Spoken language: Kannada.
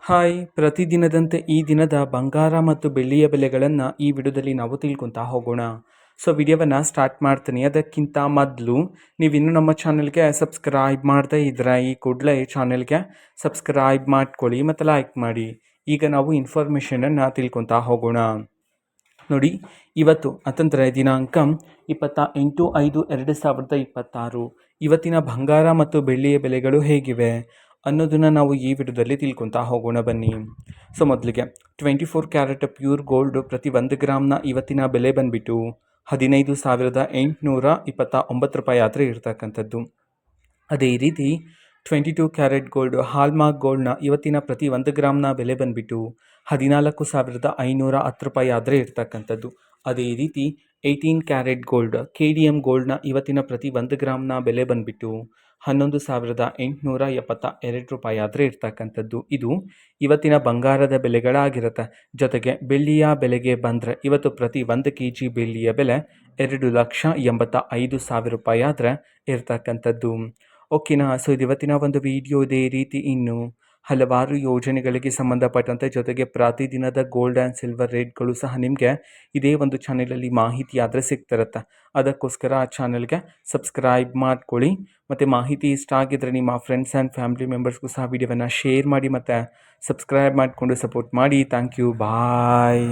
ಹಾಯ್, ಪ್ರತಿದಿನದಂತೆ ಈ ದಿನದ ಬಂಗಾರ ಮತ್ತು ಬೆಳ್ಳಿಯ ಬೆಲೆಗಳನ್ನು ಈ ವಿಡಿಯೋದಲ್ಲಿ ನಾವು ತಿಳ್ಕೊತಾ ಹೋಗೋಣ. ವಿಡಿಯೋವನ್ನು ಸ್ಟಾರ್ಟ್ ಮಾಡ್ತೀನಿ. ಅದಕ್ಕಿಂತ ಮೊದಲು ನೀವಿನ್ನೂ ನಮ್ಮ ಚಾನಲ್ಗೆ ಸಬ್ಸ್ಕ್ರೈಬ್ ಮಾಡದೇ ಇದ್ದರೆ ಈ ಕೂಡಲೇ ಚಾನಲ್ಗೆ ಸಬ್ಸ್ಕ್ರೈಬ್ ಮಾಡ್ಕೊಳ್ಳಿ ಮತ್ತು ಲೈಕ್ ಮಾಡಿ. ಈಗ ನಾವು ಇನ್ಫಾರ್ಮೇಷನನ್ನು ತಿಳ್ಕೊತಾ ಹೋಗೋಣ. ನೋಡಿ, ಇವತ್ತು ಅಂತಂದರೆ ದಿನಾಂಕ 28/5/2026. ಇವತ್ತಿನ ಬಂಗಾರ ಮತ್ತು ಬೆಳ್ಳಿಯ ಬೆಲೆಗಳು ಹೇಗಿವೆ ಅನ್ನೋದನ್ನು ನಾವು ಈ ವಿಡಿಯೋದಲ್ಲಿ ತಿಳ್ಕೊತಾ ಹೋಗೋಣ ಬನ್ನಿ. ಮೊದಲಿಗೆ 24 ಕ್ಯಾರೆಟ್ ಪ್ಯೂರ್ ಗೋಲ್ಡ್ ಪ್ರತಿ 1 ಗ್ರಾಮ್ನ ಇವತ್ತಿನ ಬೆಲೆ ಬಂದುಬಿಟ್ಟು 15,829 ರೂಪಾಯಿ ಆದರೆ ಇರ್ತಕ್ಕಂಥದ್ದು. ಅದೇ ರೀತಿ 22 ಕ್ಯಾರೆಟ್ ಗೋಲ್ಡ್ ಹಾಲ್ಮಾರ್ಕ್ ಗೋಲ್ಡ್ನ ಇವತ್ತಿನ ಪ್ರತಿ 1 ಗ್ರಾಮ್ನ ಬೆಲೆ ಬಂದುಬಿಟ್ಟು 14,510 ರೂಪಾಯಿ ಆದರೆ ಇರ್ತಕ್ಕಂಥದ್ದು. ಅದೇ ರೀತಿ 18 ಕ್ಯಾರೆಟ್ ಗೋಲ್ಡ್ KDM ಗೋಲ್ಡ್ನ ಇವತ್ತಿನ ಪ್ರತಿ 1 ಗ್ರಾಮ್ನ ಬೆಲೆ ಬಂದುಬಿಟ್ಟು 11,872 ರೂಪಾಯಿ ಆದರೆ ಇರ್ತಕ್ಕಂಥದ್ದು. ಇದು ಇವತ್ತಿನ ಬಂಗಾರದ ಬೆಲೆಗಳಾಗಿರುತ್ತೆ. ಜೊತೆಗೆ ಬೆಳ್ಳಿಯ ಬೆಲೆಗೆ ಬಂದರೆ ಇವತ್ತು ಪ್ರತಿ 1 kg ಬೆಳ್ಳಿಯ ಬೆಲೆ 2,85,000 ರೂಪಾಯಿ ಆದರೆ ಇರ್ತಕ್ಕಂಥದ್ದು. ಓಕೆನಾ. ಇದು ಇವತ್ತಿನ ಒಂದು ವಿಡಿಯೋ. ಇದೇ ರೀತಿ ಇನ್ನು ಹಲವಾರು ಯೋಜನೆಗಳಿಗೆ ಸಂಬಂಧಪಟ್ಟಂತೆ ಜೊತೆಗೆ ಪ್ರತಿದಿನದ ಗೋಲ್ಡ್ ಆ್ಯಂಡ್ ಸಿಲ್ವರ್ ರೇಟ್ಗಳು ಸಹ ನಿಮಗೆ ಇದೇ ಒಂದು ಚಾನಲಲ್ಲಿ ಮಾಹಿತಿ ಆದರೆ ಸಿಗ್ತಿರುತ್ತೆ. ಅದಕ್ಕೋಸ್ಕರ ಆ ಚಾನಲ್ಗೆ ಸಬ್ಸ್ಕ್ರೈಬ್ ಮಾಡ್ಕೊಳ್ಳಿ. ಮತ್ತು ಮಾಹಿತಿ ಇಷ್ಟ ಆಗಿದ್ದರೆ ನಿಮ್ಮ ಫ್ರೆಂಡ್ಸ್ ಆ್ಯಂಡ್ ಫ್ಯಾಮಿಲಿ ಮೆಂಬರ್ಸ್ಗೂ ಸಹ ವಿಡಿಯೋವನ್ನು ಶೇರ್ ಮಾಡಿ ಮತ್ತು ಸಬ್ಸ್ಕ್ರೈಬ್ ಮಾಡಿಕೊಂಡು ಸಪೋರ್ಟ್ ಮಾಡಿ. Thank you. ಬಾಯ್.